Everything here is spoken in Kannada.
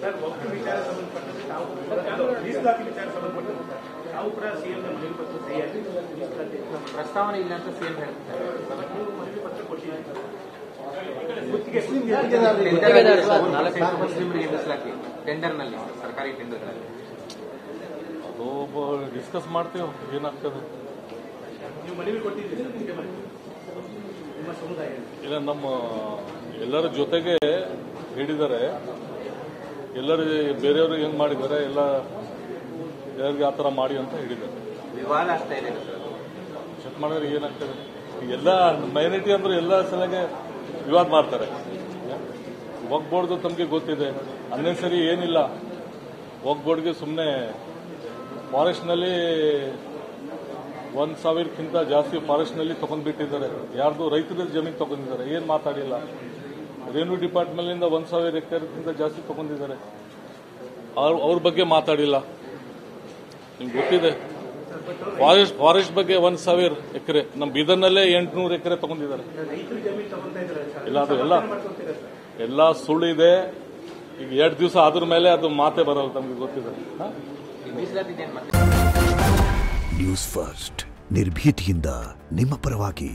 ಸರ್ ಒಟ್ಟು ವಿಚಾರ ಸಂಬಂಧಪಟ್ಟಂತೆ ತಾವು ಮೀಸಲಾತಿ ವಿಚಾರ ಸಂಬಂಧಪಟ್ಟಂತೆ ತಾವು ಕೂಡ ಸಿಎಂ ಮನವಿ ಪತ್ರ ಸಹಿಯಾಗಿ ಮೀಸಲಾತಿ ಪ್ರಸ್ತಾವನೆ ಇಲ್ಲ ಅಂತ ಸಿಎಂ ಹೇಳ್ತಾರೆ. ಮನವಿ ಪತ್ರ ಕೊಟ್ಟಿದ್ದಾರೆ. ಮುಸ್ಲಿಮರಿಗೆ ಮೀಸಲಾತಿ ಟೆಂಡರ್ನಲ್ಲಿ, ಸರ್ಕಾರಿ ಟೆಂಡರ್ನಲ್ಲಿ ಅದು ಡಿಸ್ಕಸ್ ಮಾಡ್ತೀವಿ ಏನಾಗ್ತದೆ. ನೀವು ಮನವಿ ಕೊಟ್ಟಿದ್ದೀರಿ ನಿಮ್ಮ ಸಮುದಾಯ ಇಲ್ಲ, ನಮ್ಮ ಎಲ್ಲರ ಜೊತೆಗೆ ಹೇಳಿದ್ದಾರೆ. ಎಲ್ಲರೂ ಬೇರೆಯವರು ಹೆಂಗ್ ಮಾಡಿದ್ದಾರೆ ಎಲ್ಲರಿಗೆ ಆ ಥರ ಮಾಡಿ ಅಂತ ಹೇಳಿದ್ದಾರೆ. ವಿವಾದ ಆಗ್ತಾ ಇದೆ ಚೆಕ್ ಮಾಡಿದ್ರೆ ಏನಾಗ್ತದೆ. ಎಲ್ಲ ಮೈನಾರಿಟಿ ಅಂದ್ರೆ ಎಲ್ಲ ಸಲಗೆ ವಿವಾದ ಮಾಡ್ತಾರೆ. ವಕ್ಫ್ ಬೋರ್ಡ್ದು ತಮಗೆ ಗೊತ್ತಿದೆ. ಅನ್ನೆಸರಿ ಏನಿಲ್ಲ. ವಕ್ಫ್ ಬೋರ್ಡ್ಗೆ ಸುಮ್ಮನೆ ಫಾರೆಸ್ಟ್ನಲ್ಲಿ 1,000ಕ್ಕಿಂತ ಜಾಸ್ತಿ ಫಾರೆಸ್ಟ್ನಲ್ಲಿ ತಗೊಂಡ್ಬಿಟ್ಟಿದ್ದಾರೆ. ಯಾರ್ದು ರೈತರ ಜಮೀನು ತಗೊಂಡಿದ್ದಾರೆ. ಏನು ಮಾತಾಡಿಲ್ಲ. ರೆವೆನ್ಯೂ ಡಿಪಾರ್ಟ್ಮೆಂಟ್ನಿಂದ 1,000 ಎಕರೆಗಿಂತ ಜಾಸ್ತಿ ತಗೊಂಡಿದ್ದಾರೆ. ಅವ್ರ ಬಗ್ಗೆ ಮಾತಾಡಿಲ್ಲ. ನಿಮ್ಗೆ ಗೊತ್ತಿದೆ. ಫಾರೆಸ್ಟ್ ಬಗ್ಗೆ 1,000 ಎಕರೆ, ನಮ್ಮ ಬೀದರ್ನಲ್ಲೇ 800 ಎಕರೆ ತಗೊಂಡಿದ್ದಾರೆ. ಇಲ್ಲ, ಅದು ಎಲ್ಲ ಸುಳ್ಳಿದೆ. ಈಗ 2 ದಿವಸ ಆದ್ರ ಮೇಲೆ ಅದು ಮಾತೇ ಬರಲ್ಲ. ತಮಗೆ ಗೊತ್ತಿದೆ. ನ್ಯೂಸ್ ಫಸ್ಟ್ ನಿರ್ಭೀತಿಯಿಂದ ನಿಮ್ಮ ಪರವಾಗಿ.